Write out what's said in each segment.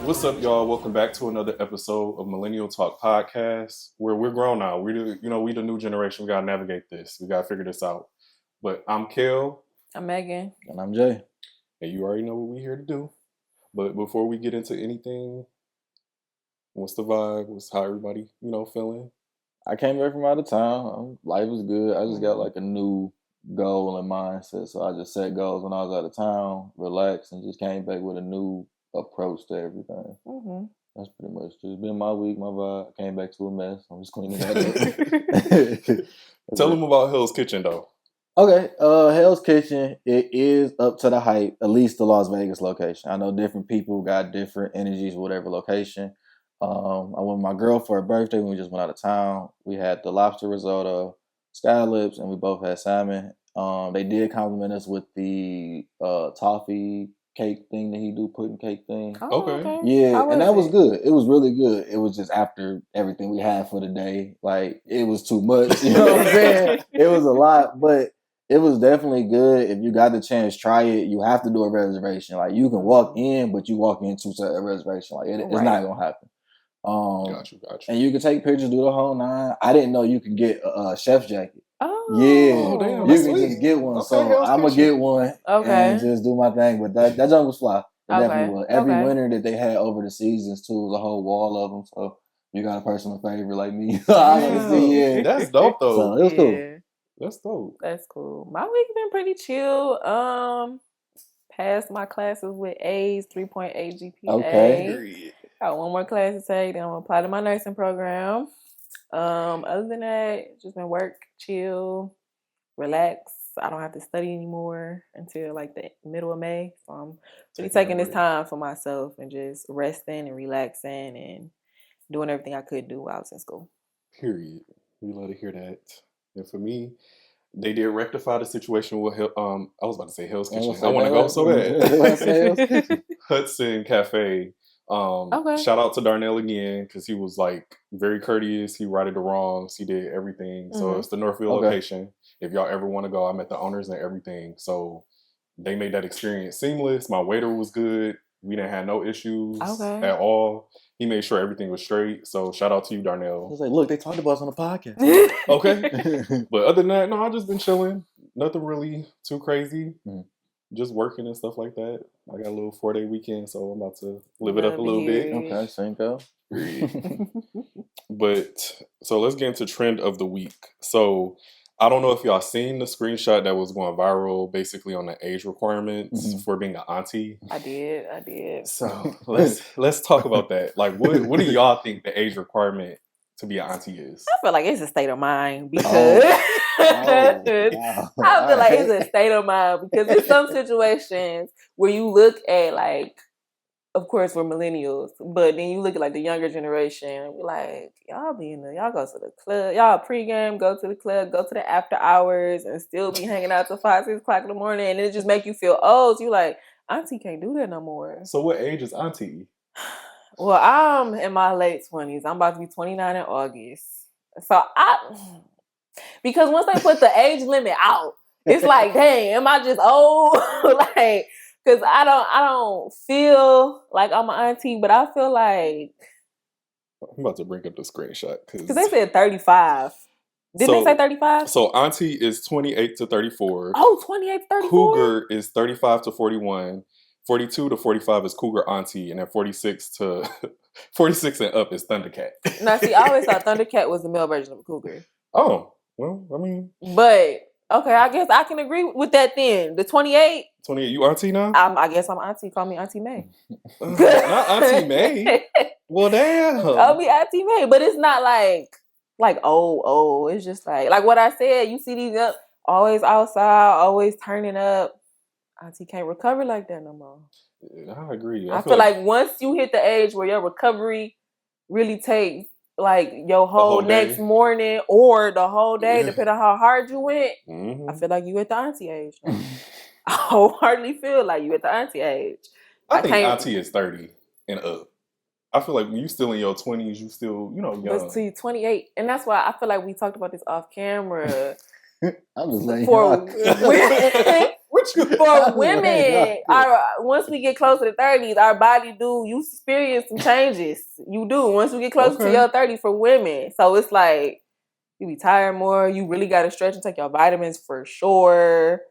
What's up, y'all? Welcome back to another episode of Millennial Talk Podcast, where we're grown now. We the new generation. We gotta navigate this. We gotta figure this out. But I'm Kel. I'm Maegan. And I'm Jay. And you already know what we're here to do. But before we get into anything, what's the vibe? What's how everybody, feeling? I came back from out of town. Life was good. I just got like a new goal and mindset. So I just set goals when I was out of town, relaxed, and just came back with a new approach to everything. Mm-hmm. That's pretty much just been my week, my vibe. I came back to a mess. I'm just cleaning that up. Tell them about Hell's Kitchen, though. Okay, Hell's Kitchen, it is up to the hype, at least the Las Vegas location. I know different people got different energies, whatever location. I went with my girl for her birthday when we just went out of town. We had the lobster risotto, scallops, and we both had salmon. They did compliment us with the toffee cake thing that he do, pudding cake thing. Oh, okay. Yeah, and that was good. It was really good. It was just after everything we had for the day, like it was too much. You know what I'm saying? It was a lot, but it was definitely good. If you got the chance, try it. You have to do a reservation. Like you can walk in, but you walk into a reservation. Like it's not gonna happen. Got you. And you can take pictures, do the whole nine. I didn't know you could get a chef's jacket. Oh, yeah, damn, you can sweet. just get one. Okay, so I'm gonna get one. Okay, and just do my thing. But that junk was fly. It okay. definitely was. Every winner that they had over the seasons too was a whole wall of them. So you got a personal favorite like me. Yeah, that's dope though. So it was cool. That's dope. That's cool. My week's been pretty chill. Passed my classes with A's, 3.8 GPA. Okay. Got one more class to take, then I'm gonna apply to my nursing program. Other than that, just been work, chill, relax. I don't have to study anymore until like the middle of May. So I'm really taking this time for myself and just resting and relaxing and doing everything I could do while I was in school. Period. We love to hear that. And for me, they did rectify the situation with I was about to say Hell's Kitchen. I want to go so bad. Hudson Cafe. Shout out to Darnell again because he was like very courteous. He righted the wrongs. He did everything. Mm-hmm. So it's the Northfield location. If y'all ever want to go, I met the owners and everything. So they made that experience seamless. My waiter was good. We didn't have no issues at all. He made sure everything was straight. So shout out to you, Darnell. I was like, look, they talked about us on the podcast. Okay. But other than that, no, I've just been chilling. Nothing really too crazy. Mm. Just working and stuff like that. I got a little 4-day weekend, so I'm about to live it up a little bit. Okay, same go. But so let's get into trend of the week. So I don't know if y'all seen the screenshot that was going viral, basically on the age requirements for being an auntie. I did. So let's talk about that. Like, what do y'all think the age requirement to be an auntie is? I feel like it's a state of mind because I feel like it's a state of mind because there's some situations where you look at like, of course we're millennials, but then you look at like the younger generation and you're like, y'all go to the club, y'all pregame, go to the club, go to the after hours and still be hanging out till 5-6 o'clock in the morning and it just make you feel old. So you like, auntie can't do that no more. So what age is auntie? Well, I'm in my late 20s. I'm about to be 29 in August. So because once they put the age limit out, it's like, dang, am I just old? Like, because I don't feel like I'm an auntie, but I feel like I'm about to bring up the screenshot because they said 35. Didn't they say 35? So auntie is 28 to 34. Oh, 28 to 34. Cougar is 35 to 41. 42 to 45 is Cougar Auntie, and then 46 and up is Thundercat. Now, see, I always thought Thundercat was the male version of a Cougar. Oh, well, I mean... But, okay, I guess I can agree with that then. The 28... 28, you Auntie now? I guess I'm Auntie. Call me Auntie May. Not Auntie May. Well, damn. Call me Auntie May, but it's not like old. It's just like what I said, you see these up, always outside, always turning up. Auntie can't recover like that no more. Yeah, I agree. I feel like once you hit the age where your recovery really takes like your whole next morning or the whole day, depending on how hard you went, I feel like you at the auntie age. I wholeheartedly feel like you at the auntie age. I think auntie is 30 and up. I feel like when you still in your 20s, you still, young. But see, 28. And that's why I feel like we talked about this off camera. I'm just saying. What you For women, once we get closer to 30s, our body you experience some changes. You do. Once we get closer to your 30s for women. So it's like, you be tired more. You really got to stretch and take your vitamins for sure.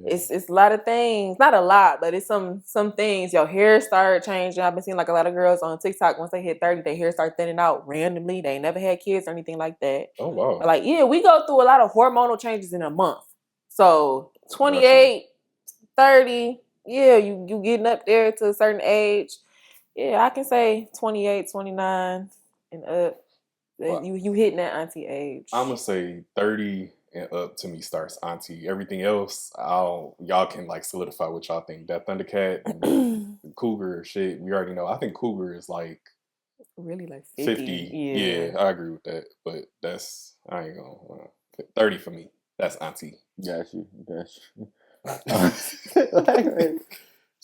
It's a lot of things. Not a lot, but it's some things. Your hair started changing. I've been seeing like a lot of girls on TikTok, once they hit 30, their hair start thinning out randomly. They never had kids or anything like that. Oh, wow. But like, yeah, we go through a lot of hormonal changes in a month. So 28, 30, yeah, you getting up there to a certain age. Yeah, I can say 28, 29 and up. Well, you hitting that auntie age. I'm gonna say 30 and up to me starts auntie. Everything else, y'all can like solidify what y'all think. That Thundercat and Cougar shit, we already know. I think Cougar is like really like 50. Yeah, I agree with that. But I ain't gonna 30 for me. That's auntie. Got you.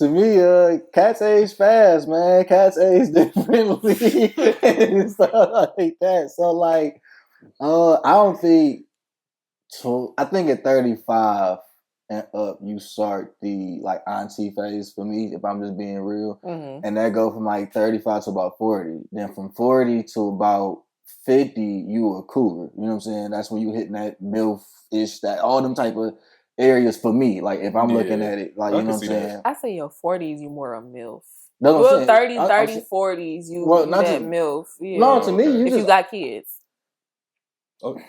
To me, cats age fast, man. Cats age differently and stuff like that. So, like, I don't think. I think at 35 and up, you start the like auntie phase for me. If I'm just being real, and that go from like 35 to about 40. Then from 40 to about 50, you a cougar. You know what I'm saying? That's when you hitting that MILF-ish, that all them type of areas for me. Like if I'm looking at it, like, you know what I'm saying? I say your 40s, you more a MILF. No, well, 30, 40s, you that MILF. Yeah. No, to me, you got kids. Okay.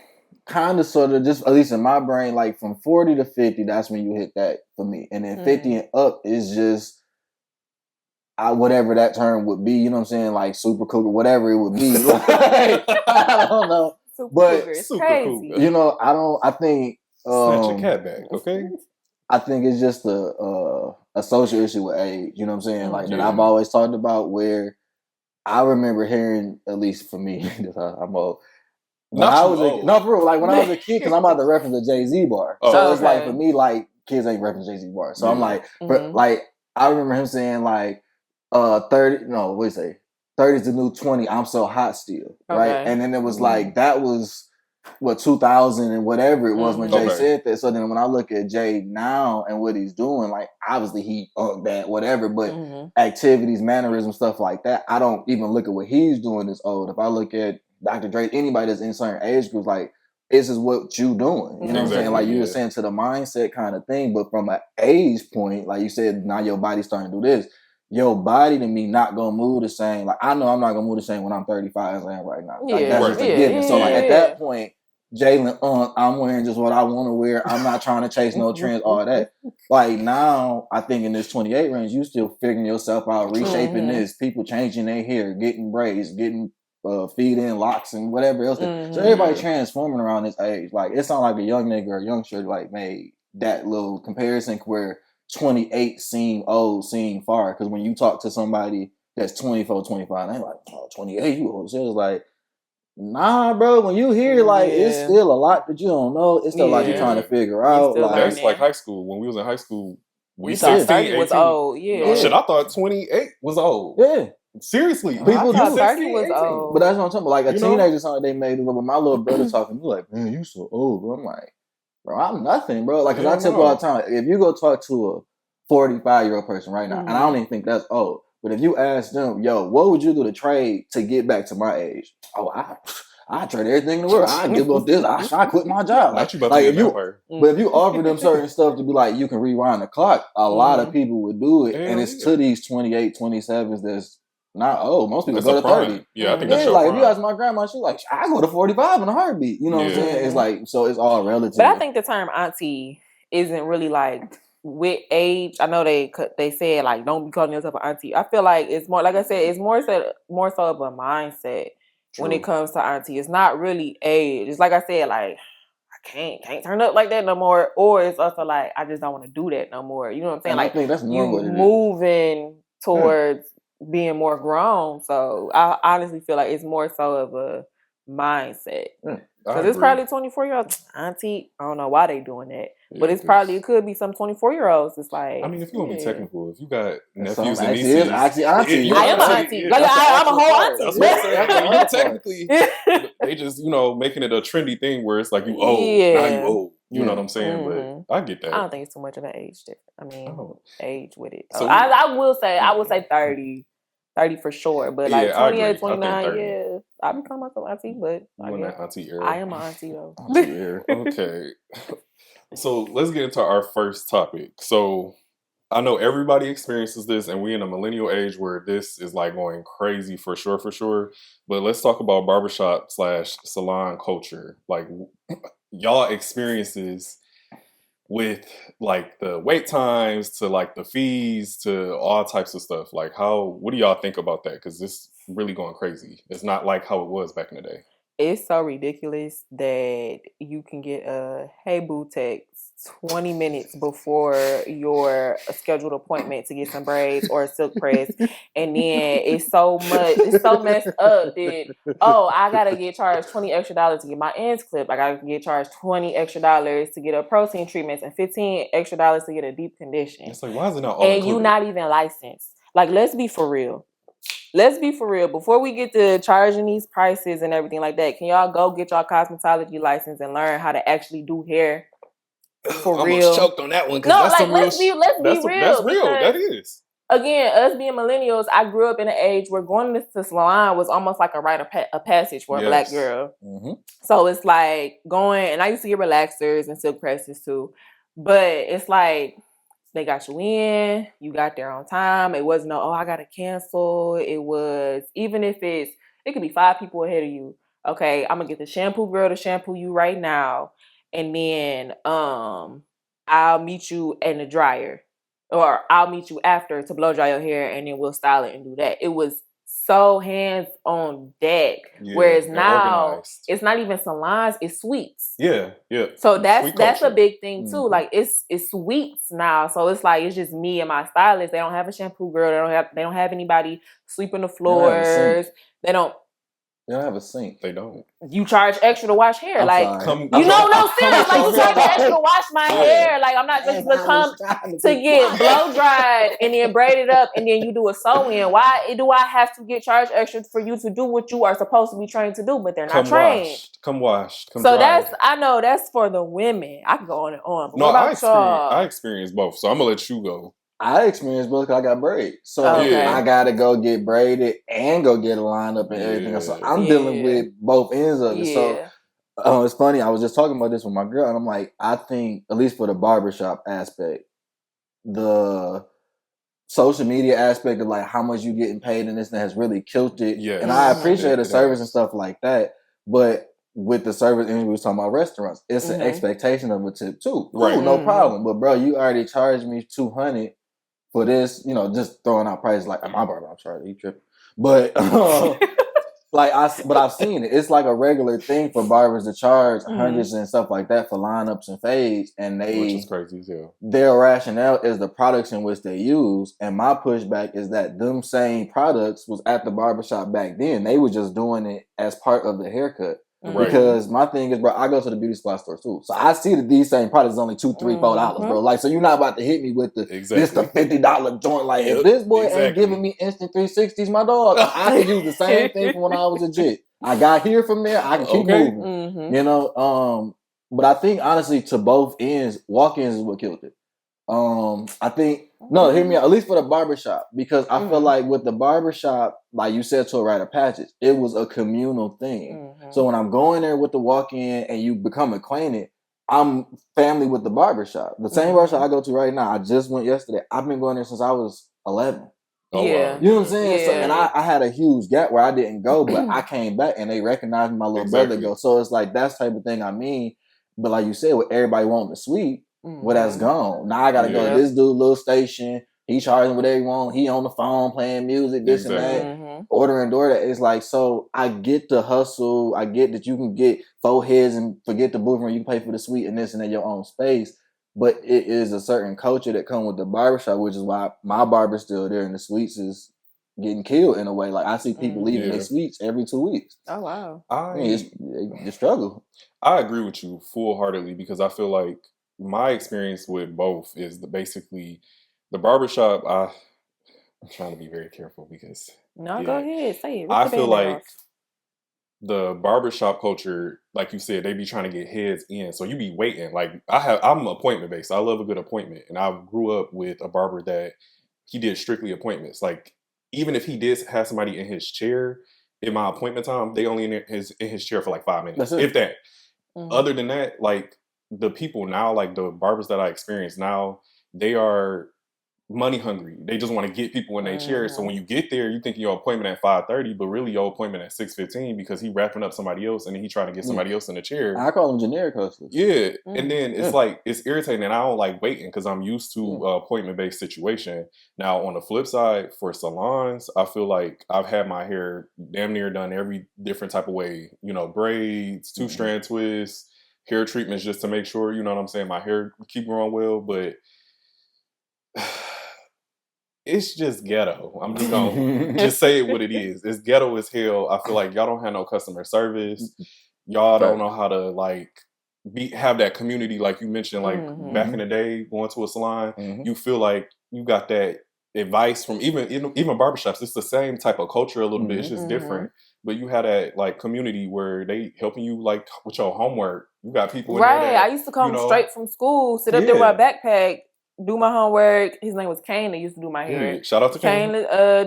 Kind of, sort of, just at least in my brain, like from 40 to 50, that's when you hit that for me. And then 50 and up is just whatever that term would be. You know what I'm saying? Like super cougar, whatever it would be. Like, I don't know. Super but cougar, it's crazy. You know, I think snatch your cat back, okay? I think it's just a social issue with age. You know what I'm saying? Like that I've always talked about, where I remember hearing, at least for me, I'm old. For real, like when I was a kid, because I'm about to reference a Jay-Z bar. So it's like, for me, like, kids ain't reference Jay-Z bar. So I'm like, like, I remember him saying like, 30, no, what do you say? 30 is the new 20, I'm so hot still, right? And then it was like, that was, 2000 and whatever it was when Jay said that. So then when I look at Jay now and what he's doing, like, obviously he that, whatever, but activities, mannerisms, stuff like that, I don't even look at what he's doing as old. If I look at Dr. Dre, anybody that's in certain age groups, like, this is what you doing. You know what I'm saying? Like, you were saying, to the mindset kind of thing, but from an age point, like you said, now your body's starting to do this. Your body to me not gonna move the same. Like, I know I'm not gonna move the same when I'm 35 as I am right now. Like, that's just a given. So like at that point, Jalen, I'm wearing just what I want to wear. I'm not trying to chase no trends, all that. Like now, I think in this 28 range, you still figuring yourself out, reshaping this, people changing their hair, getting braids, getting feed-in locks and whatever else. So everybody transforming around this age. Like, it's not like a young nigga or a young shit like made that little comparison where 28 seem old, seem far. Because when you talk to somebody that's 24, 25, they're like, oh, 28, you old. So it's like, nah, bro, when you hear, like, it's still a lot that you don't know. It's still a lot you're trying to figure out. Like, that's like high school. When we was in high school, we 16, 30 was old. Shit, I thought 28 was old. Yeah. Seriously. People do. 30 was old. But that's what I'm talking about. Like, a teenager song they made, but my little brother talking, he's like, man, you so old, bro. I'm like, bro, I'm nothing, bro. Like, because I tell people all the time, if you go talk to a 45-year-old person right now, and I don't even think that's old, but if you ask them, yo, what would you do to trade to get back to my age? Oh, I trade everything in the world. I give up this. I quit my job. Like if you offer them certain stuff to be like, you can rewind the clock, a lot of people would do it. And it's to these 28, 27s that's not old. Most people go to 30. Yeah, I think that's like, if you ask my grandma, she's like, I go to 45 in a heartbeat. You know what I'm saying? It's like, so it's all relative. But I think the term auntie isn't really like with age. I know they said like, don't be calling yourself an auntie. I feel like it's more, like I said, it's more so of a mindset. True. When it comes to auntie. It's not really age. It's like I said, like, I can't turn up like that no more. Or it's also like, I just don't want to do that no more. You know what I'm saying? And like, I think that's more what it moving towards being more grown. So I honestly feel like it's more so of a mindset. Because it's probably 24-year-old auntie. I don't know why they doing that. Yeah, but it could be some 24-year-olds. It's like, I mean, if you want to be technical, if you got nephews and nieces, auntie. I am an auntie. Like, I'm a whole auntie. That's what I'm saying. Technically, they just, making it a trendy thing where it's like, you old, now you old. You know what I'm saying? But I get that. I don't think it's too much of an age difference. I mean, age with it. So I would say 30. 30 for sure. But like 28, 29, yeah. I become myself auntie, but you in that auntie era. I am an auntie though. Auntie era. Okay. So let's get into our first topic. So I know everybody experiences this, and we in a millennial age where this is like going crazy for sure. But let's talk about barbershop / salon culture. Like y'all experiences with like the wait times to like the fees to all types of stuff. Like what do y'all think about that? Because this really going crazy. It's not like how it was back in the day. It's so ridiculous that you can get a hey boo text 20 minutes before your scheduled appointment to get some braids or a silk press, and then it's so messed up that I gotta get charged $20 extra to get my ends clipped. I gotta get charged $20 extra to get a protein treatment and $15 extra to get a deep condition. It's like, why is it not all and included? You not even licensed? Like, let's be for real. Before we get to charging these prices and everything like that, can y'all go get y'all cosmetology license and learn how to actually do hair for real? I almost choked on that one. No, like let's be real. That's real. That is. Again, us being millennials, I grew up in an age where going to salon was almost like a rite of passage for a black girl. Mm-hmm. So it's like going, and I used to get relaxers and silk presses too, but it's like they got you in, you got there on time. It wasn't I gotta cancel. It was, even if it could be 5 people ahead of you. Okay, I'm gonna get the shampoo girl to shampoo you right now, and then I'll meet you in the dryer, or I'll meet you after to blow dry your hair, and then we'll style it and do that. It was so hands on deck. Whereas now organized. It's not even salons, it's suites. Yeah. So that's a big thing too. Mm-hmm. Like it's suites now. So it's like it's just me and my stylist. They don't have a shampoo girl. They don't have anybody sweeping the floors. They don't have a sink. They don't. You charge extra to wash hair. I'm serious. Like you charge extra to wash my hair. Like I'm not just gonna come to get blow dried and then braid it up and then you do a sew-in. Why do I have to get charged extra for you to do what you are supposed to be trained to do, but they're not trained? Come wash. So I know that's for the women. I can go on and on. But no, I experienced both. So I'm gonna let you go. I experienced both because I got braids. So I got to go get braided and go get a lineup and everything else. So I'm dealing with both ends of it. So it's funny. I was just talking about this with my girl, and I'm like, I think, at least for the barbershop aspect, the social media aspect of like how much you getting paid and this has really killed it. Yeah. And I appreciate the service and stuff like that. But with the service, and we was talking about restaurants, it's an expectation of a tip too. Right. Ooh, no problem. But bro, you already charged me $200 for this, just throwing out prices like my barber, I'm sorry, you tripping. But I've seen it. It's like a regular thing for barbers to charge hundreds and stuff like that for lineups and fades, and which is crazy too. Their rationale is the products in which they use, and my pushback is that them same products was at the barbershop back then. They were just doing it as part of the haircut. Right. Because my thing is, bro, I go to the beauty supply store too, so I see that these same products is only $2, $3, $4, bro. Like, so you're not about to hit me with this the $50 joint. Like, if this boy ain't giving me instant 360s, my dog, I can use the same thing from when I was legit. I got here from there, I can keep moving. But I think honestly, to both ends, walk-ins is what killed it. I think hear me out, at least for the barbershop, because I feel like with the barbershop, like you said, to a rite of passage, it was a communal thing. So when I'm going there with the walk-in and you become acquainted, I'm family with the barbershop. The same barbershop I go to right now, I just went yesterday. I've been going there since I was 11. Oh, yeah. You know what I'm saying? Yeah. So, and I had a huge gap where I didn't go, but I came back and they recognized my little brother go. So it's like that's the type of thing I mean. But like you said, with everybody wanting the suite, well, that's gone. Now I gotta go to this dude little station. He charging whatever he want. He on the phone playing music, this and that, ordering door. That it's like, so I get the hustle. I get that you can get 4 heads and forget the booth room. You can pay for the suite and this and that, your own space. But it is a certain culture that come with the barbershop, which is why my barber's still there and the suites is getting killed in a way. Like I see people leaving their suites every 2 weeks. Oh wow! I mean, it's struggle. I agree with you full-heartedly because I feel like my experience with both is basically the barbershop. I'm trying to be very careful because go ahead, say it. I feel like the barbershop culture, like you said, they be trying to get heads in. So you be waiting. Like I'm appointment based. I love a good appointment. And I grew up with a barber that he did strictly appointments. Like even if he did have somebody in his chair in my appointment time, they only in his chair for like 5 minutes. If that. Mm-hmm. Other than that, like the people now, like the barbers that I experience now, they are money hungry. They just want to get people in their chairs. So when you get there, you think your appointment at 5:30, but really your appointment at 6:15 because he wrapping up somebody else and then he trying to get somebody else in the chair. I call them generic hustlers. Yeah. And then it's like, it's irritating and I don't like waiting because I'm used to appointment-based situation. Now on the flip side, for salons, I feel like I've had my hair damn near done every different type of way, you know, braids, 2-strand twists, hair treatments just to make sure, you know what I'm saying, my hair keep growing well, but it's just ghetto. I'm just gonna just say it what it is. It's ghetto as hell. I feel like y'all don't have no customer service. Y'all don't know how to like have that community like you mentioned, like back in the day, going to a salon, you feel like you got that advice from even barbershops. It's the same type of culture a little bit. It's just different. But you had that like community where they helping you like with your homework. You got people in there that, I used to come straight from school, sit up there with my backpack, do my homework. His name was Kane. That used to do my hair. Yeah, shout out to Kane.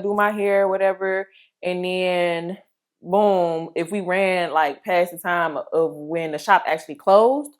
Do my hair, whatever. And then, boom, if we ran like past the time of when the shop actually closed,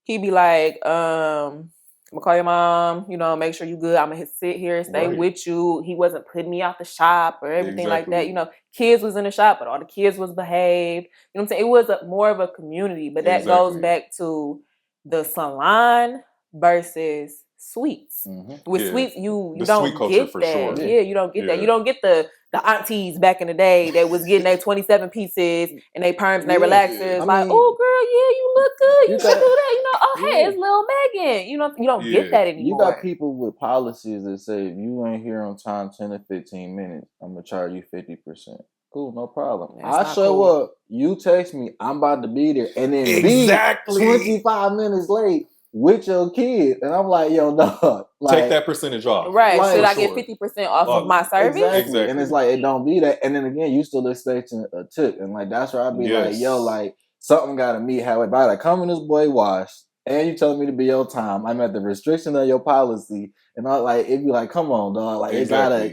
he'd be like, I'm gonna call your mom, you know, make sure you good. I'm gonna sit here and stay with you. He wasn't putting me out the shop or everything like that. You know, kids was in the shop, but all the kids was behaved. You know what I'm saying? It was more of a community, but that goes back to the salon versus suites. With suites, you don't get that. Sure. Yeah, you don't get that. You don't get the aunties back in the day that was getting their 27 pieces and they perms and they relaxers. Like, oh girl, you look good. You should do that. You know, oh hey, it's Lil Maegan. You know, you don't get that anymore. You got people with policies that say if you ain't here on time 10 to 15 minutes, I'm gonna charge you 50%. Cool, no problem. I show up, you text me, I'm about to be there, and then be 25 minutes late with your kid, and I'm like, yo, dog, like, take that percentage off. Right? Like, should I get 50% off of my service? Exactly. And it's like it don't be that, and then again, you still expecting a tip, and like that's where I be like, yo, like something got to meet how if I like come in this boy wash, and you telling me to be your time, I'm at the restriction of your policy, and I like it'd be like, come on, dog, like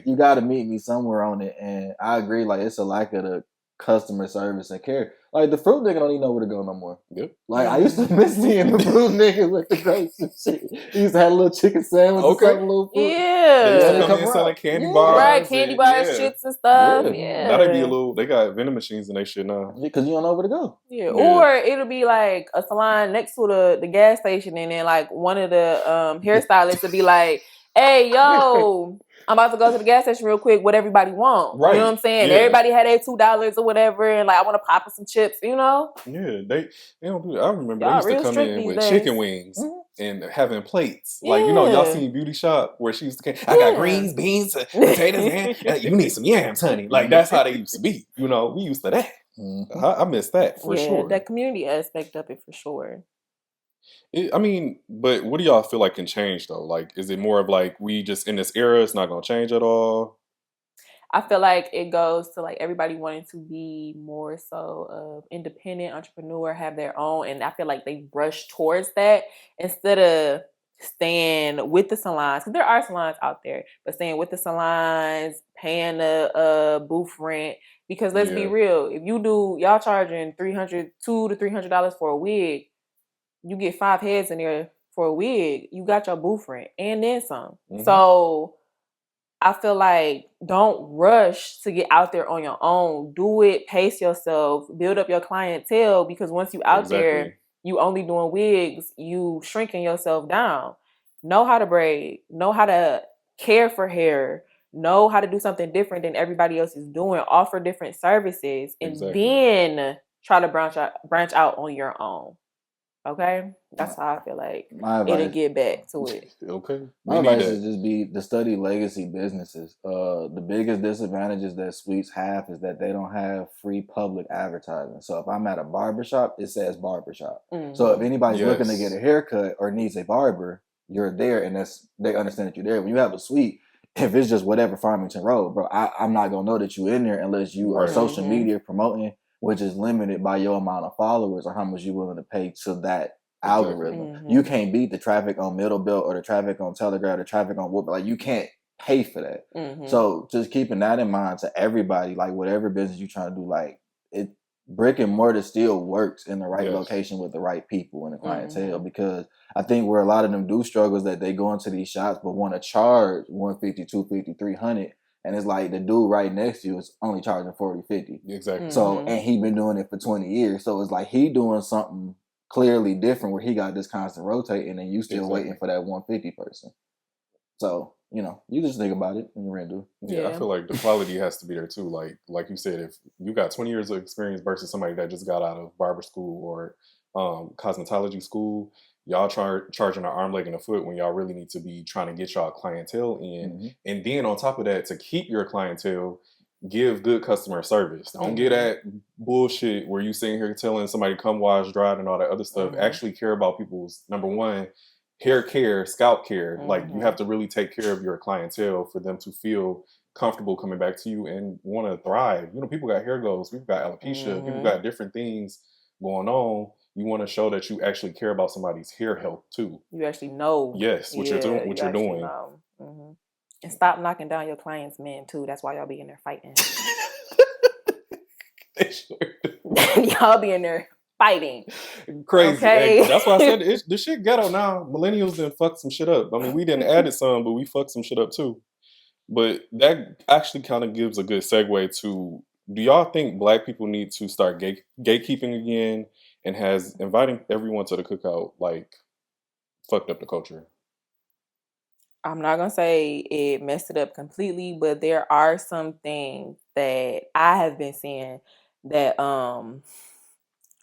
you gotta meet me somewhere on it, and I agree, like it's a lack of the customer service and care. Like the fruit nigga don't even know where to go no more. Yep. Like I used to miss seeing the fruit nigga with the grapes and shit. He used to have a little chicken sandwich or something, little fruit. Yeah. They used to come in selling candy bars. Right, candy bars, chips and stuff. Yeah. Now they be a little, they got vending machines and they shit now. Because you don't know where to go. Yeah. Or it'll be like a salon next to the gas station and then like one of the hairstylists will be like, hey, yo, I'm about to go to the gas station real quick. What everybody want? Right. You know what I'm saying? Yeah. Everybody had their $2 or whatever, and like I want to pop some chips. You know? Yeah, they don't do that. I remember they used to come in with chicken wings and having plates. Like you know, y'all seen Beauty Shop where she used to. I got greens, beans, potatoes, and you need some yams, honey. Like that's how they used to be. You know, we used to that. I miss that for sure. That community aspect of it for sure. But what do y'all feel like can change though? Like, is it more of like we just in this era, it's not gonna change at all? I feel like it goes to like everybody wanting to be more so independent entrepreneur, have their own, and I feel like they rush towards that instead of staying with the salons. Because there are salons out there, but staying with the salons, paying the booth rent. Because let's be real, if y'all charging $200 to $300 for a wig. You get 5 heads in there for a wig, you got your booth rent and then some. So I feel like don't rush to get out there on your own. Do it, pace yourself, build up your clientele, because once you out there, you only doing wigs, you shrinking yourself down. Know how to braid, know how to care for hair, know how to do something different than everybody else is doing, offer different services, and then try to branch out on your own. Okay, that's how I feel like it'll get back to it. Okay, my advice is just be to study legacy businesses. The biggest disadvantages that suites have is that they don't have free public advertising. So if I'm at a barbershop, it says barbershop. So if anybody's looking to get a haircut or needs a barber, you're there, and they understand that you're there. When you have a suite, if it's just whatever Farmington Road, bro, I'm not gonna know that you in there unless you are social media promoting. which is limited by your amount of followers or how much you're willing to pay to that algorithm. Mm-hmm. You can't beat the traffic on Middle Belt or the traffic on Telegram or the traffic on Whoop. Like, you can't pay for that. Mm-hmm. So just keeping that in mind to everybody, like whatever business you're trying to do, like brick and mortar still works in the right location with the right people and the clientele, because I think where a lot of them do struggle is that they go into these shops but want to charge $150, $250, $300, and it's like the dude right next to you is only charging $40, $50. Exactly. So, and he been doing it for 20 years. So it's like he doing something clearly different where he got this constant rotating and you still waiting for that 150 person. So, you know, you just think about it when you're ready to do it. Yeah, I feel like the quality has to be there too. Like you said, if you got 20 years of experience versus somebody that just got out of barber school or cosmetology school, y'all charging an arm, leg, and a foot when y'all really need to be trying to get y'all clientele in. Mm-hmm. And then on top of that, to keep your clientele, give good customer service. Don't get that bullshit where you sitting here telling somebody come wash, dry, and all that other stuff. Actually care about people's, number one, hair care, scalp care. Like, you have to really take care of your clientele for them to feel comfortable coming back to you and want to thrive. You know, people got hair goals, people got alopecia, people got different things going on. You want to show that you actually care about somebody's hair health too. You actually know. Yes, what you're doing. Mm-hmm. And stop knocking down your clients' men too. That's why y'all be in there fighting. Y'all be in there fighting. Crazy. Okay. Hey, that's why I said the shit ghetto now. Millennials done fucked some shit up. I mean, we didn't added some, but we fucked some shit up too. But that actually kind of gives a good segue to, do y'all think Black people need to start gatekeeping again, and has inviting everyone to the cookout like fucked up the culture? I'm not going to say it messed it up completely, but there are some things that I have been seeing that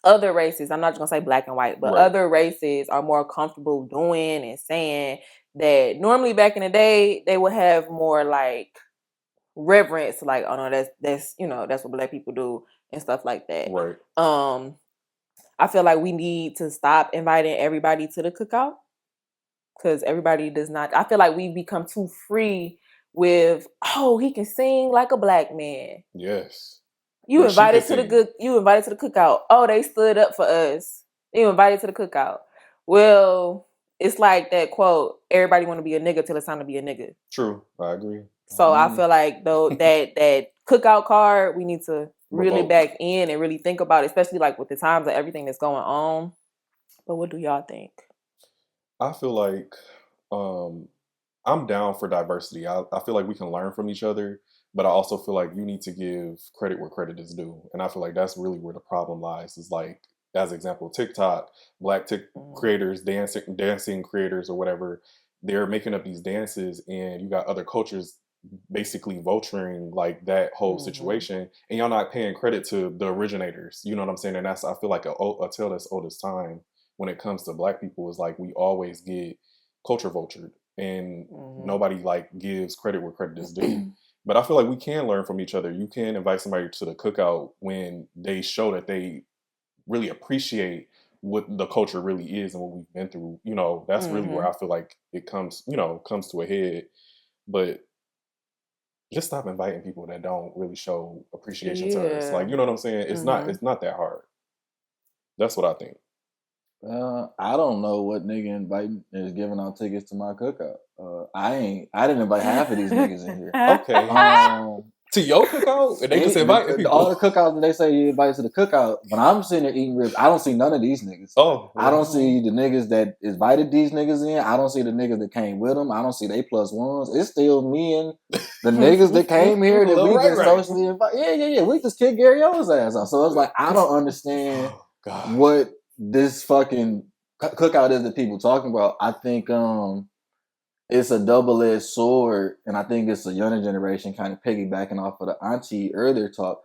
other races, I'm not just going to say Black and white, but other races are more comfortable doing and saying that normally back in the day, they would have more like reverence, like, oh no, that's you know, that's what Black people do and stuff like that. Right. I feel like we need to stop inviting everybody to the cookout, because everybody does not. I feel like we've become too free with, oh, he can sing like a Black man. Yes. You invited to the cookout. Oh, they stood up for us. You invited to the cookout. Well, it's like that quote, everybody want to be a nigga till it's time to be a nigga. True. I agree. So I feel like though that cookout card, we need to really back in and really think about it, especially like with the times of everything that's going on. But what do y'all think? I feel like I'm down for diversity. I feel like we can learn from each other, but I also feel like you need to give credit where credit is due. And I feel like that's really where the problem lies, is like, as an example, TikTok, Black creators, dancing creators or whatever, they're making up these dances, and you got other cultures basically vulturing like that whole situation, and y'all not paying credit to the originators. You know what I'm saying? And that's, I feel like a tale that's old as time when it comes to Black people, is like we always get culture vultured, and nobody like gives credit where credit is due. But I feel like we can learn from each other. You can invite somebody to the cookout when they show that they really appreciate what the culture really is and what we've been through. You know, that's really where I feel like it comes to a head. But just stop inviting people that don't really show appreciation to us. Like, you know what I'm saying? It's not that hard. That's what I think. I don't know what nigga inviting is giving out tickets to my cookout. I didn't invite half of these niggas in here. Okay. To your cookout? And they just inviting people. All the cookouts that they say you invite to the cookout, when I'm sitting there eating ribs, I don't see none of these niggas. Oh. I don't see the niggas that invited these niggas in. I don't see the niggas that came with them. I don't see they plus ones. It's still me and the niggas that came here that we just socially invited. Yeah. We just kicked Gary O's ass out. So it's like, I don't understand what this fucking cookout is that people talking about. I think it's a double-edged sword, and I think it's a younger generation kind of piggybacking off of the Auntie earlier talk.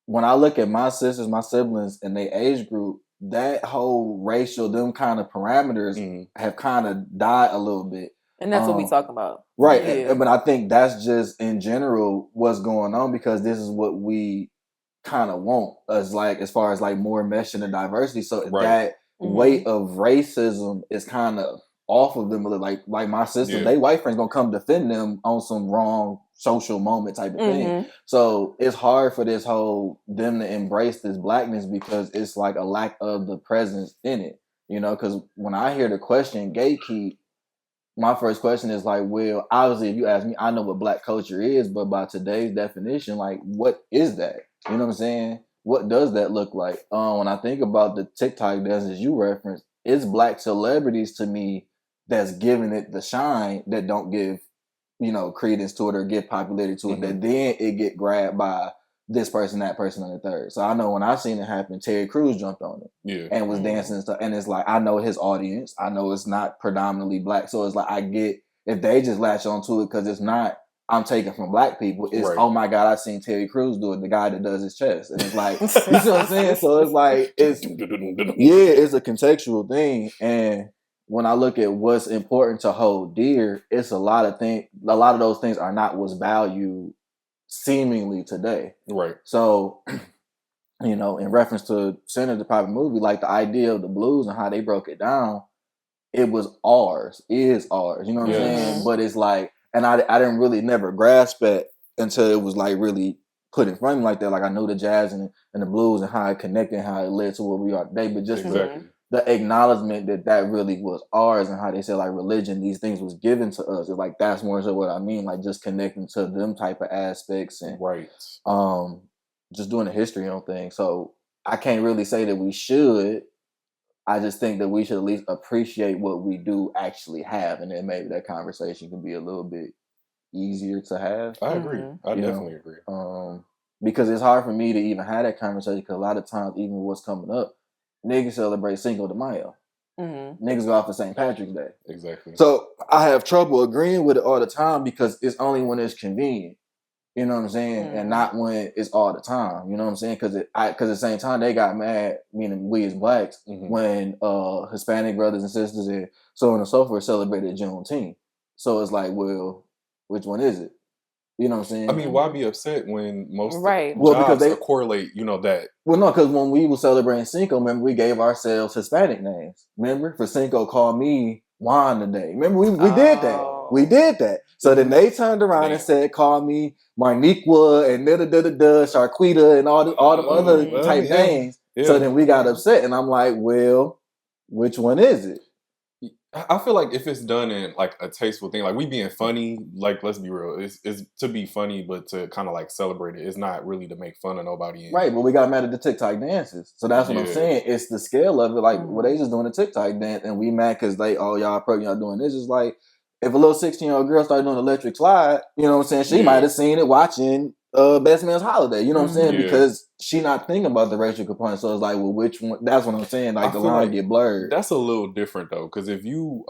When I look at my sisters, my siblings, and their age group, that whole racial, them kind of parameters have kind of died a little bit. And that's what we talking about. Right. Yeah. But I think that's just, in general, what's going on, because this is what we kind of want, as far as like more meshing and diversity. So that weight of racism is kind of off of them. Like my sister, they white friends gonna come defend them on some wrong social moment type of thing. So it's hard for them to embrace this blackness because it's like a lack of the presence in it, you know, because when I hear the question gatekeep, my first question is like, well, obviously if you ask me, I know what black culture is, but by today's definition, like what is that? You know what I'm saying? What does that look like? When I think about the TikTok dances you referenced, it's black celebrities to me that's giving it the shine that don't give, you know, credence to it or give popularity to it, that then it get grabbed by this person, that person, and the third. So I know when I seen it happen, Terry Crews jumped on it and was dancing and stuff. And it's like, I know his audience. I know it's not predominantly black. So it's like, I get if they just latch onto it because it's not, I'm taking from black people. It's, oh my God, I seen Terry Crews do it, the guy that does his chest. And it's like, you see what I'm saying? So it's like, it's a contextual thing. And when I look at what's important to hold dear, it's a lot of things. A lot of those things are not what's valued seemingly today. Right. So, you know, in reference to Center the Private Movie, like the idea of the blues and how they broke it down, it was ours, is ours. You know what I'm saying? But it's like, and I didn't really never grasp it until it was like really put in front of me like that. Like I knew the jazz and the blues and how it connected and how it led to where we are today. But just the acknowledgement that really was ours and how they said like religion, these things was given to us. It's like, that's more so what I mean, like just connecting to them type of aspects and just doing the history on things. So I can't really say that we should. I just think that we should at least appreciate what we do actually have. And then maybe that conversation can be a little bit easier to have. I agree. I definitely agree. Because it's hard for me to even have that conversation because a lot of times, even what's coming up, niggas celebrate Cinco de Mayo. Niggas go off for St. Patrick's Day. Exactly. So I have trouble agreeing with it all the time because it's only when it's convenient. You know what I'm saying? And not when it's all the time. You know what I'm saying? Because at the same time, they got mad, meaning we as blacks, when Hispanic brothers and sisters and so on and so forth celebrated Juneteenth. So it's like, well, which one is it? You know what I'm saying? I mean, why be upset when most jobs because they correlate, you know, that. Well, no, because when we were celebrating Cinco, remember, we gave ourselves Hispanic names. Remember? For Cinco, call me Juan today. Remember, we did that. We did that. So then they turned around and said, call me Marniqua and Sharquita and all the other type names. Yeah. So then we got upset. And I'm like, well, which one is it? I feel like if it's done in like a tasteful thing, like we being funny, like let's be real, it's to be funny, but to kind of like celebrate it. It's not really to make fun of nobody. Right, but we got mad at the TikTok dances. So that's what I'm saying. It's the scale of it. Like, well, they just doing a TikTok dance and we mad because y'all doing this. It's like, if a little 16-year-old girl started doing electric slide, you know what I'm saying? She might have seen it watching Best Man's Holiday. You know what I'm saying? Because she not thinking about the racial component. So it's like, well, which one? That's what I'm saying. Like the line get blurred. That's a little different though, because if you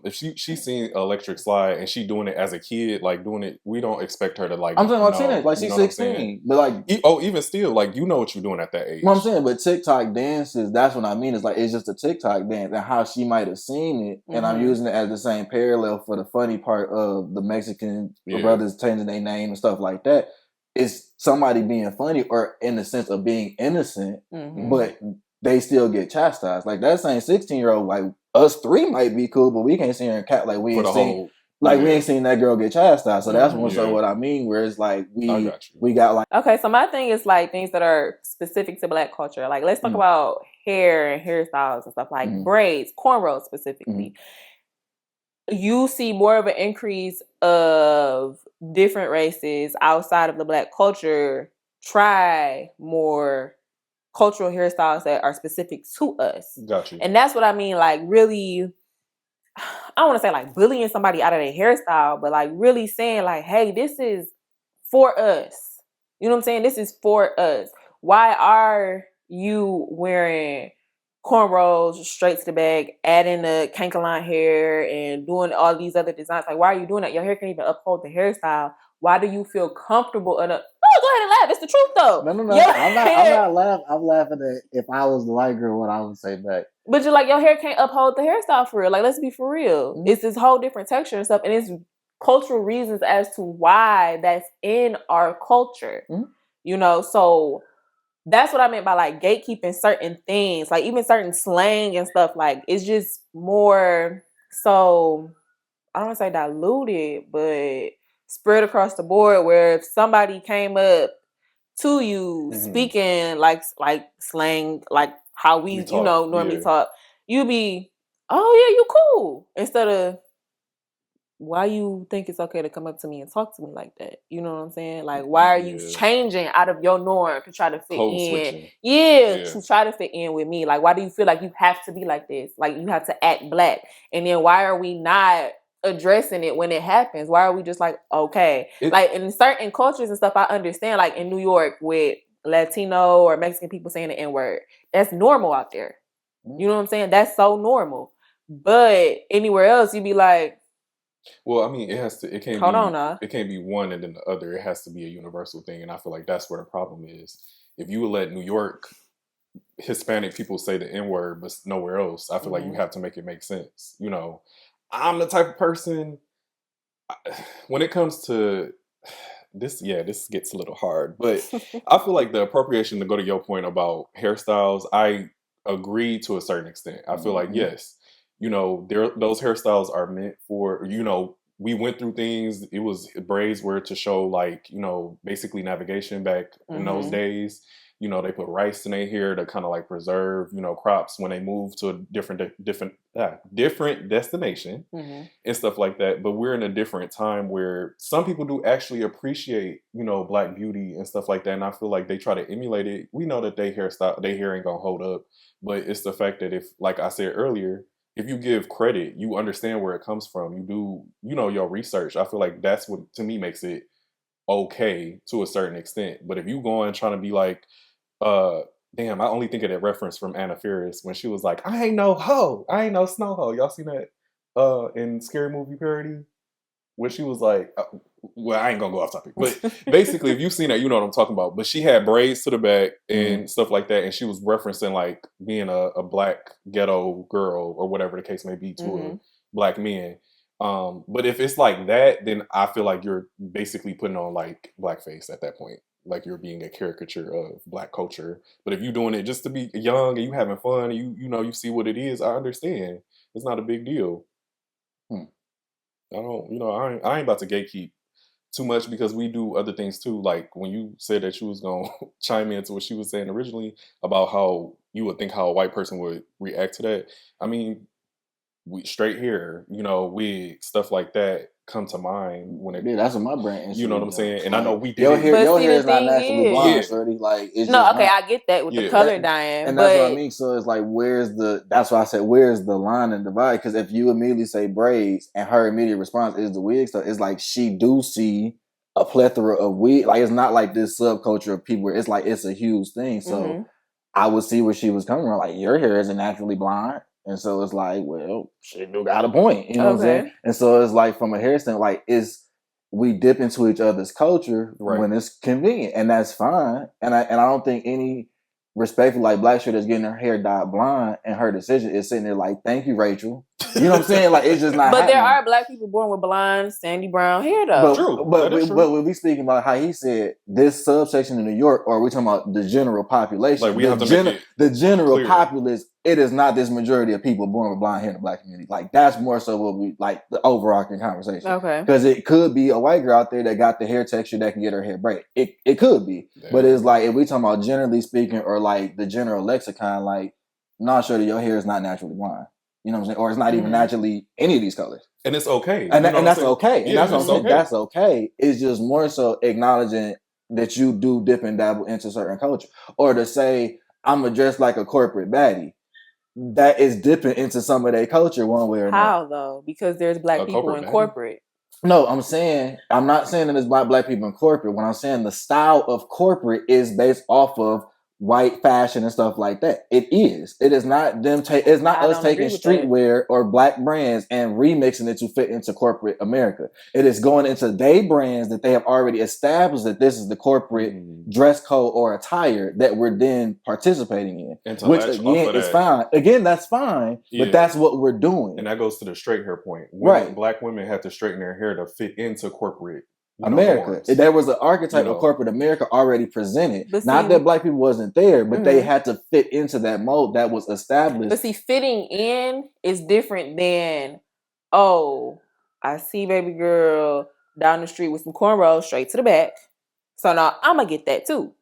if she's seen electric slide and she doing it as a kid, like doing it, we don't expect her to like. I'm talking about teenage, like she's 16, but like even still, like you know what you're doing at that age. What I'm saying, but TikTok dances, that's what I mean. It's like it's just a TikTok dance and how she might have seen it, and I'm using it as the same parallel for the funny part of the Mexican brothers changing their name and stuff like that. It's somebody being funny or in the sense of being innocent, but they still get chastised. Like that same 16-year-old, like us three might be cool, but we can't see her in cat like we ain't seen. Like we ain't seen that girl get chastised. So that's more so what I mean. Where it's like we got like so my thing is like things that are specific to Black culture. Like let's talk about hair and hairstyles and stuff like braids, cornrows specifically. You see more of an increase of different races outside of the Black culture try more cultural hairstyles that are specific to us. Gotcha. And that's what I mean, like really, I don't want to say like bullying somebody out of their hairstyle, but like really saying like, hey, this is for us. You know what I'm saying? This is for us. Why are you wearing cornrows straight to the back, adding the canker-line hair and doing all these other designs? Like, why are you doing that? Your hair can't even uphold the hairstyle. Why do you feel comfortable enough? Oh, go ahead and laugh. It's the truth, though. No. I'm not laughing. I'm laughing at if I was the white girl, what I would say back. But you're like, your hair can't uphold the hairstyle for real. Like, let's be for real. It's this whole different texture and stuff. And it's cultural reasons as to why that's in our culture. You know, so that's what I meant by like gatekeeping certain things, like even certain slang and stuff. Like it's just more so, I don't want to say diluted, but spread across the board where if somebody came up to you speaking like slang, like how we talk, normally talk, you be, oh yeah, you cool, instead of, why you think it's okay to come up to me and talk to me like that? You know what I'm saying? Like, why are you changing out of your norm to try to fit in? Switching. To try to fit in with me. Like, why do you feel like you have to be like this? Like, you have to act black. And then why are we not addressing it when it happens? Why are we just like, okay? Like, in certain cultures and stuff, I understand. Like, in New York with Latino or Mexican people saying the N-word. That's normal out there. You know what I'm saying? That's so normal. But anywhere else, you'd be like, well, I mean, it can't be one and then the other. It has to be a universal thing. And I feel like that's where the problem is. If you would let New York Hispanic people say the N-word, but nowhere else, I feel like you have to make it make sense. You know, I'm the type of person, when it comes to this gets a little hard, but I feel like the appropriation, to go to your point about hairstyles, I agree to a certain extent. I feel like, yes, you know, those hairstyles are meant for, you know, we went through things. It was, braids were to show, like, you know, basically navigation back in those days. You know, they put rice in their hair to kind of like preserve, you know, crops when they move to a different destination and stuff like that. But we're in a different time where some people do actually appreciate, you know, Black beauty and stuff like that. And I feel like they try to emulate it. We know that their hair ain't gonna hold up, but it's the fact that if, like I said earlier, if you give credit, you understand where it comes from. You do, you know, your research. I feel like that's what, to me, makes it okay to a certain extent. But if you go and trying to be like, damn, I only think of that reference from Anna Faris when she was like, I ain't no hoe, I ain't no snow hoe. Y'all seen that in Scary Movie parody? Where she was like, well, I ain't gonna go off topic, but basically, if you've seen that, you know what I'm talking about. But she had braids to the back and stuff like that, and she was referencing like being a Black ghetto girl or whatever the case may be to a Black man. But if it's like that, then I feel like you're basically putting on like blackface at that point. Like you're being a caricature of Black culture. But if you're doing it just to be young and you having fun, and you know, you see what it is, I understand. It's not a big deal. I don't, you know, I ain't about to gatekeep too much, because we do other things too. Like when you said that you was gonna chime into what she was saying originally about how you would think how a white person would react to that. I mean, we straight hair, you know, wig, stuff like that come to mind when it. Yeah, that's what my brain. You know what I'm saying? And like, I know we did. Your hair is not naturally blonde, shorty. Like it's no, just okay, not. I get that with the color dyeing, and but that's what I mean. So it's like, that's why I said, where's the line and divide? Because if you immediately say braids and her immediate response is the wig stuff, it's like she do see a plethora of wig. Like it's not like this subculture of people where it's like it's a huge thing. So I would see where she was coming from. Like your hair isn't naturally blonde. And so it's like, well, she do got a point. You know what I'm saying? And so it's like, from a hair standpoint, like we dip into each other's culture when it's convenient. And that's fine. And I don't think any respectful, like, Black chick that's getting her hair dyed blonde and her decision is sitting there like, thank you, Rachel. You know what I'm saying? Like, it's just not But happening. there are Black people born with blonde, sandy brown hair, though. But when we speaking about how he said this subsection in New York, or are we talking about the general population? Like, we have to make it the general clear. populace, it is not this majority of people born with blonde hair in the Black community. Like, that's more so what we, like, the overarching conversation. Okay. Because it could be a white girl out there that got the hair texture that can get her hair braided. It could be. Damn. But it's like, if we talking about generally speaking, or like the general lexicon, like, nah, sure that your hair is not naturally blonde. You know what I'm saying? Or it's not even naturally any of these colors. And it's okay. And that's okay. And that's what I'm saying. Okay. That's okay. It's just more so acknowledging that you do dip and dabble into certain culture. Or to say, I'm going to dress like a corporate baddie. That is dipping into some of their culture one way or another. How, though? Because there's Black people in corporate. No, I'm not saying that it's black people in corporate. When I'm saying the style of corporate is based off of white fashion and stuff like that. It is. It is not them. It's not us taking streetwear or Black brands and remixing it to fit into corporate America. It is going into they brands that they have already established that this is the corporate dress code or attire that we're then participating in. Which again is fine. Again, that's fine. Yeah. But that's what we're doing. And that goes to the straight hair point. Black women have to straighten their hair to fit into corporate America. There was an archetype of corporate America already presented. Not that Black people wasn't there, but they had to fit into that mold that was established. But see, fitting in is different than, oh, I see baby girl down the street with some cornrows straight to the back. So now I'm gonna get that too.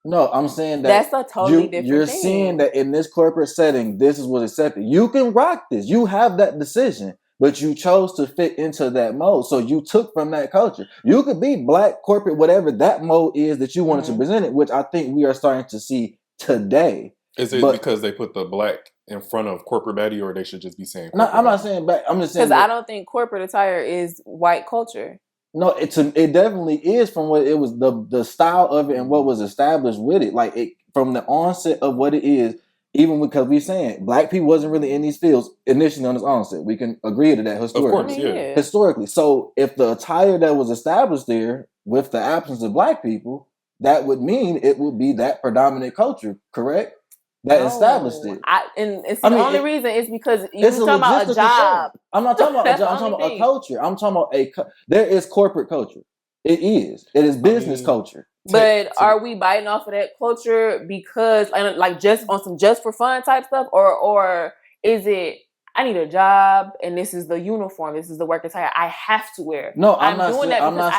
No, I'm saying that that's a totally different you're thing. seeing that in this corporate setting, this is what's accepted. You can rock this. You have that decision, but you chose to fit into that mode. So you took from that culture. You could be black, corporate, whatever that mode is that you wanted to present it, which I think we are starting to see today. Is it because they put the black in front of corporate baddie, or they should just be saying no, I'm not saying black. I'm just saying because I don't think corporate attire is white culture. No, it definitely is from what it was the style of it and what was established with it. Like it from the onset of what it is, even because we're saying black people wasn't really in these fields initially on its onset. We can agree to that historically. Of course, yeah. Historically. So if the attire that was established there with the absence of black people, that would mean it would be that predominant culture, correct? That established it. The only reason is because you're talking about a job. I'm not talking about a job. I'm talking about a culture. I'm talking about there is corporate culture. It is. It is business culture. But are we biting off of that culture because like just on some just for fun type stuff, or is it I need a job and this is the uniform, this is the work attire I have to wear? No, I'm not saying a blouse.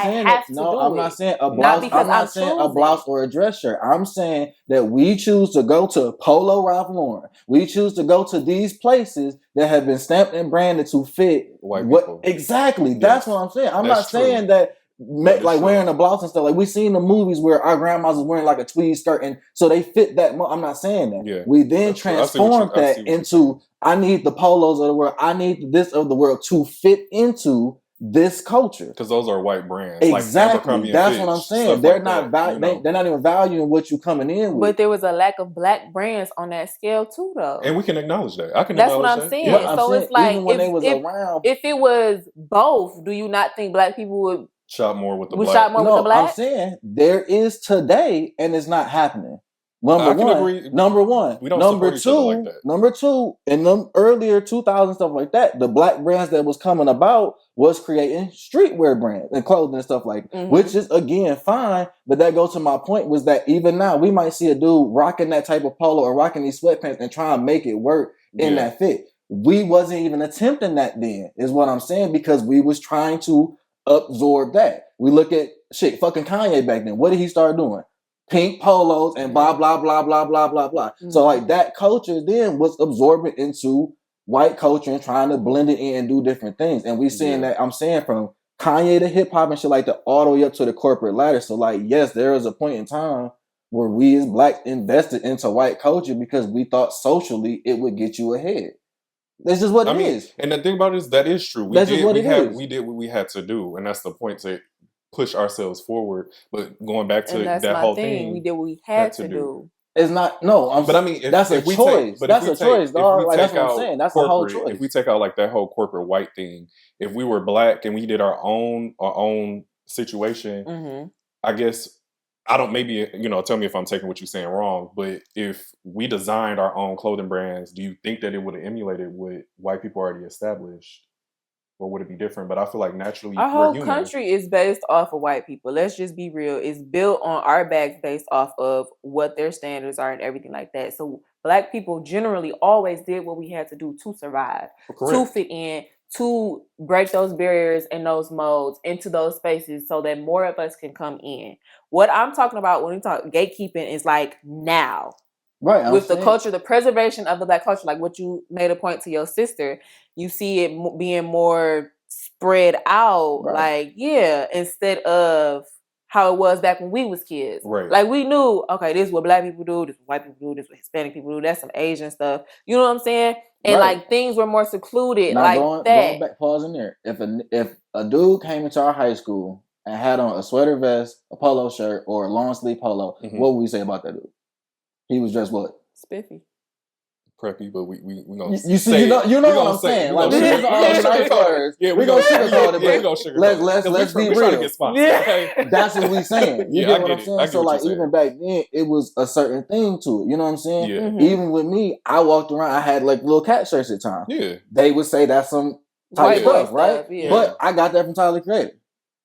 I'm not saying a blouse or a dress shirt. I'm saying that we choose to go to Polo Ralph Lauren. We choose to go to these places that have been stamped and branded to fit white people. Exactly. Yes. That's what I'm saying. I'm not saying that. Like wearing a blouse and stuff, like we seen the movies where our grandmas was wearing like a tweed skirt, and so they fit that. I'm not saying that. Yeah. We then transformed that into I need the polos of the world. I need this of the world to fit into this culture because those are white brands. Exactly. Like that's what I'm saying. They're not they're not even valuing what you're coming in with. But there was a lack of black brands on that scale too, though. And we can acknowledge that. That's what I'm saying. Yeah. So it's like if it was both, do you not think black people would shop more with the black? I'm saying there is today, and it's not happening. Number one. We don't number two, like that. Number two, in the earlier 2000 stuff like that, the black brands that was coming about was creating streetwear brands and clothing and stuff like that, which is again fine. But that goes to my point was that even now we might see a dude rocking that type of polo or rocking these sweatpants and try and make it work in that fit. We wasn't even attempting that then, is what I'm saying, because we was trying to absorb that. We look at fucking Kanye back then. What did he start doing? Pink polos and blah blah blah blah blah blah blah. So like that culture then was absorbing into white culture and trying to blend it in and do different things. And we seeing that, I'm saying, from Kanye to hip hop and shit like that all the way up to the corporate ladder. So like, yes, there was a point in time where we as blacks invested into white culture because we thought socially it would get you ahead. That's just what it is. And the thing about it is that is true. We did what we had to do, and that's the point, to push ourselves forward. But going back to that whole thing, we did what we had to do. It's not that's a choice. That's a choice, dog. Like that's what I'm saying. That's a whole choice. If we take out like that whole corporate white thing, if we were black and we did our own situation, I guess I don't, maybe, tell me if I'm taking what you're saying wrong, but if we designed our own clothing brands, do you think that it would have emulated what white people already established? Or would it be different? But I feel like naturally our whole country is based off of white people. Let's just be real. It's built on our backs based off of what their standards are and everything like that. So black people generally always did what we had to do to survive, to fit in, to break those barriers and those molds into those spaces so that more of us can come in. What I'm talking about when we talk gatekeeping is like now. Right. With the culture, the preservation of the black culture, like what you made a point to your sister, you see it being more spread out, instead of how it was back when we was kids. Right. Like we knew, okay, this is what black people do, this is what white people do, this is what Hispanic people do, that's some Asian stuff. You know what I'm saying? And like things were more secluded going back, pause in there. If a dude came into our high school and had on a sweater vest, a polo shirt, or a long sleeve polo, what would we say about that dude? He was dressed what? Spiffy. Preppy, but we gonna you know what I'm saying. Like we just all nice words. Yeah, we gonna sugarcoat it. We gonna sugarcoat. Let's be real. That's what we saying. You get what I'm saying? So like even back then, it was a certain thing to it. You know what I'm saying? Yeah. Even with me, I walked around. I had like little cat shirts at times. Yeah. They would say that's some type of stuff, right? Yeah. But I got that from Tyler Creator.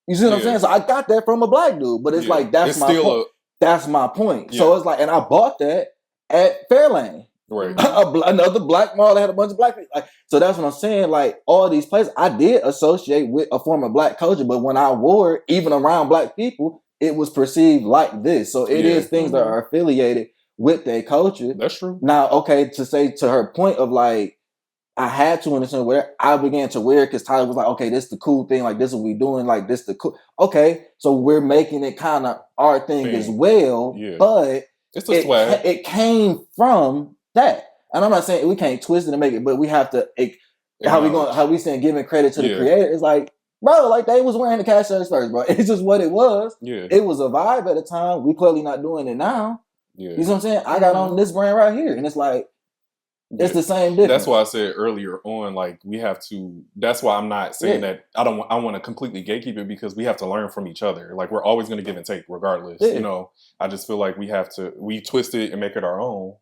You see what I'm saying? So I got that from a black dude. But it's like that's my point. That's my point. Yeah. So it's like, and I bought that at Fairlane. Right. Another black mall that had a bunch of black people. Like, so that's what I'm saying. Like all these places, I did associate with a form of black culture, but when I wore it, even around black people, it was perceived like this. So it is things that are affiliated with their culture. That's true. Now, okay, to say to her point of like, I had to understand where I began to wear it because Tyler was like, okay, this is the cool thing. Like, this is what we doing. Like, this the cool. Okay, so we're making it kind of our thing as well. Yeah. But it's a swag. It came from that. And I'm not saying we can't twist it and make it, but we have to, how we saying giving credit to the creator is like, bro, like they was wearing the cash shirts first, bro. It's just what it was. Yeah. It was a vibe at the time. We clearly not doing it now. Yeah. You know what I'm saying? I got on this brand right here. And it's like, it's the same difference. That's why I said earlier on, like we have to. That's why I'm not saying that I want to completely gatekeep it because we have to learn from each other. Like we're always going to give and take, regardless. Yeah. You know, I just feel like we twist it and make it our own.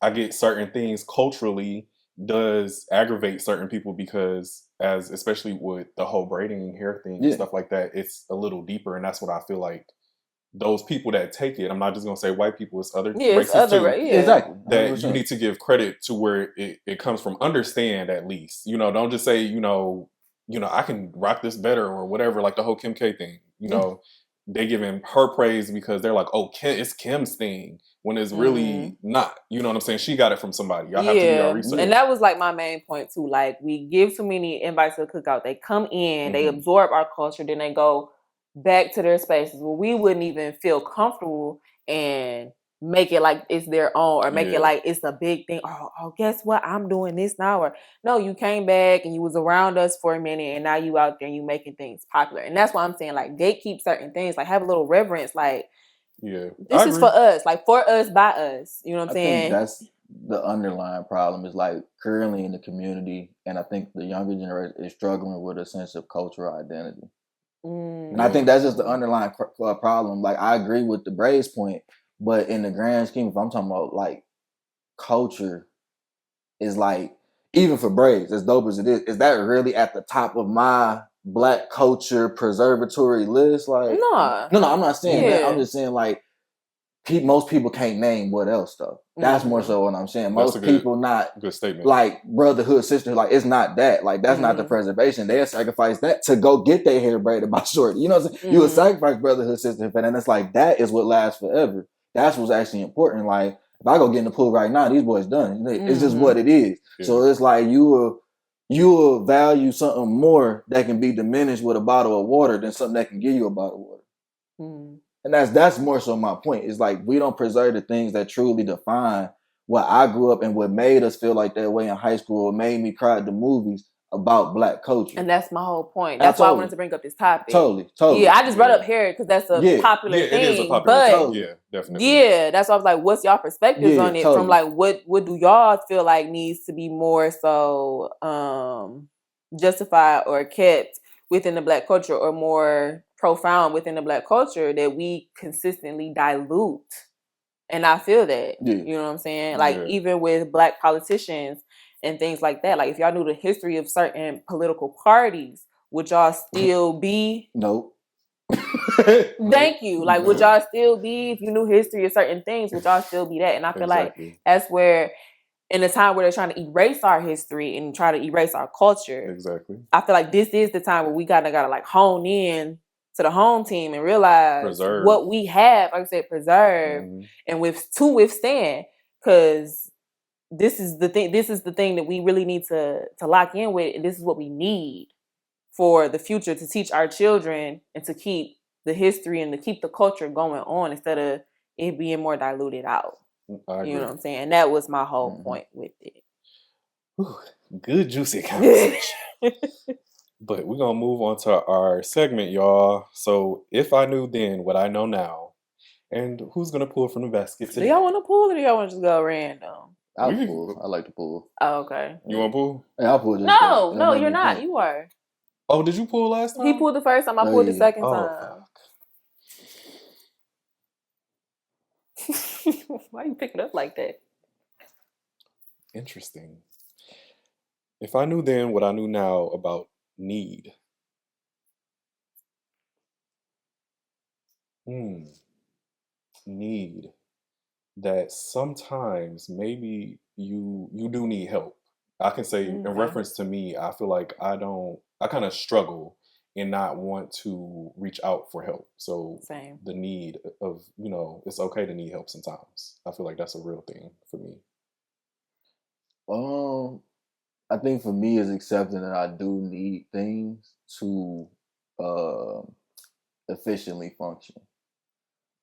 I get certain things culturally does aggravate certain people because especially with the whole braiding hair thing and stuff like that, it's a little deeper, and that's what I feel like. Those people that take it, I'm not just gonna say white people, it's other races too. Exactly. That 100%. You need to give credit to where it comes from. Understand at least. You know, don't just say, you know, I can rock this better or whatever, like the whole Kim K thing. You know, they giving her praise because they're like, oh, it's Kim's thing. When it's really not. You know what I'm saying? She got it from somebody. Y'all have to do your research. And that was like my main point too. Like we give too many invites to the cookout. They come in, they absorb our culture, then they go back to their spaces where we wouldn't even feel comfortable and make it like it's their own or make it like it's a big thing. Oh, guess what? I'm doing this now. Or no, you came back and you was around us for a minute and now you out there and you making things popular. And that's why I'm saying like gatekeep certain things, like have a little reverence. Like, this is for us, like for us, by us. You know what I'm saying? Think that's the underlying problem is like currently in the community. And I think the younger generation is struggling with a sense of cultural identity. And I think that's just the underlying problem. Like, I agree with the braids point, but in the grand scheme, if I'm talking about like culture, is like, even for braids, as dope as it is that really at the top of my black culture preservatory list? Like, no, I'm not saying that. I'm just saying like, most people can't name what else though. That's more so what I'm saying. Most people not good statement. Like brotherhood, sisterhood. Like it's not that. Like that's not the preservation. They'll sacrifice that to go get their hair braided by shorty. You know what I'm saying? You would sacrifice brotherhood, sisterhood, and it's like that is what lasts forever. That's what's actually important. Like if I go get in the pool right now, these boys done. It's just what it is. Yeah. So it's like you will value something more that can be diminished with a bottle of water than something that can give you a bottle of water. And that's more so my point. Is like we don't preserve the things that truly define what I grew up and what made us feel like that way in high school, what made me cry at the movies about black culture. And that's my whole point. That's why I wanted to bring up this topic. Totally. Yeah, I just brought up hair because that's a popular thing. It is a popular thing. Yeah, definitely. Yeah, that's why I was like, what's y'all perspectives on it? Totally. From like, what do y'all feel like needs to be more so justified or kept within the black culture or more profound within the black culture that we consistently dilute? And I feel that, you know what I'm saying? Like even with black politicians and things like that, like if y'all knew the history of certain political parties, would y'all still be? Nope. Thank you. Like, would y'all still be, if you knew history of certain things, would y'all still be that? And I feel like that's where, in a time where they're trying to erase our history and try to erase our culture. Exactly. I feel like this is the time where we gotta like hone in to the home team and realize what we have, like I said, preserve and to withstand. Because this is the thing that we really need to lock in with, and this is what we need for the future to teach our children and to keep the history and to keep the culture going on instead of it being more diluted out. You know what I'm saying? And that was my whole point with it. Whew, good juicy conversation. But we're going to move on to our segment, y'all. So, if I knew then what I know now, and who's going to pull from the basket today? Do y'all want to pull or do y'all want to just go random? I'll pull. I like to pull. Oh, okay. You want to pull? Yeah, I'll pull. No, you're not. You are. Oh, did you pull last time? He pulled the first time. I pulled the second time. Why you pick it up like that? Interesting. If I knew then what I knew now about need. Need. that sometimes maybe you do need help. I can say in reference to me, I feel like I kind of struggle and not want to reach out for help. So Same. the need of, it's okay to need help sometimes. I feel like that's a real thing for me. I think for me is accepting that I do need things to efficiently function.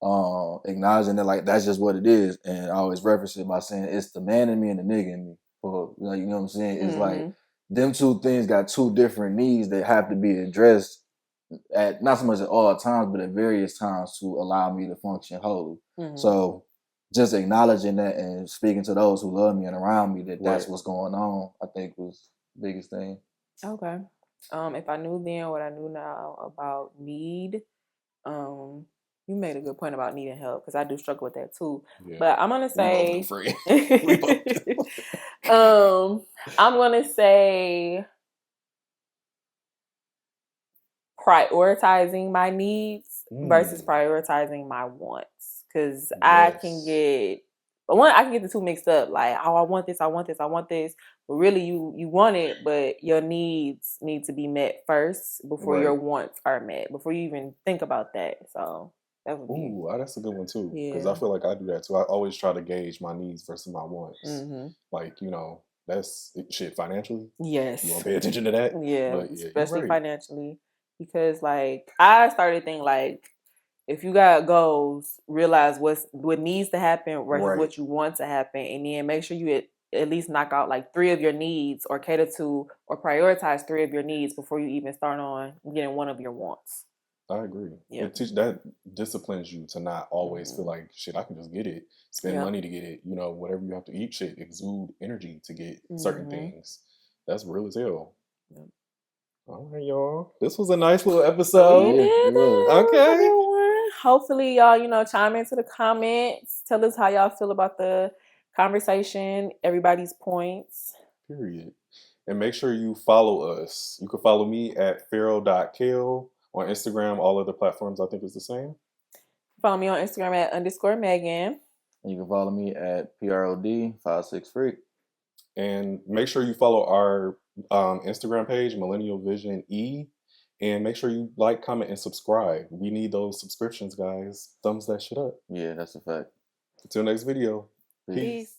Acknowledging that like that's just what it is, and I always reference it by saying it's the man in me and the nigga in me. For like, you know what I'm saying? It's like them two things got two different needs that have to be addressed at not so much at all times, but at various times to allow me to function wholly. So just acknowledging that and speaking to those who love me and around me that that's what's going on, I think was the biggest thing. Okay. If I knew then what I knew now about need, you made a good point about needing help because I do struggle with that too. Yeah. But I'm gonna say, I'm gonna say prioritizing my needs versus prioritizing my wants, because I can get the two mixed up. Like, oh, I want this, but really you want it, but your needs need to be met first before your wants are met, before you even think about that. So that would be that's a good one too, because I feel like I do that too. I always try to gauge my needs versus my wants. Like, that's shit financially. Yes, you want to pay attention to that. But especially financially. Because like I started thinking like, if you got goals, realize what needs to happen versus what you want to happen, and then make sure you at least knock out like 3 of your needs, or cater to or prioritize 3 of your needs before you even start on getting one of your wants. I agree. Yeah. That disciplines you to not always feel like shit, I can just get it, spend money to get it, whatever you have to eat, shit, exude energy to get certain things. That's real as hell. Yep. All right, y'all. This was a nice little episode. We did it. Okay. Hopefully, y'all, chime into the comments. Tell us how y'all feel about the conversation, everybody's points. Period. And make sure you follow us. You can follow me at feral.kale on Instagram. All other platforms, I think, is the same. Follow me on Instagram at _Maegan. And you can follow me at PROD56 Freq. And make sure you follow our Instagram page, Millennial Vision E, and make sure you like, comment, and subscribe. We need those subscriptions, guys. Thumbs that shit up. Yeah, that's a fact. Until next video. Peace.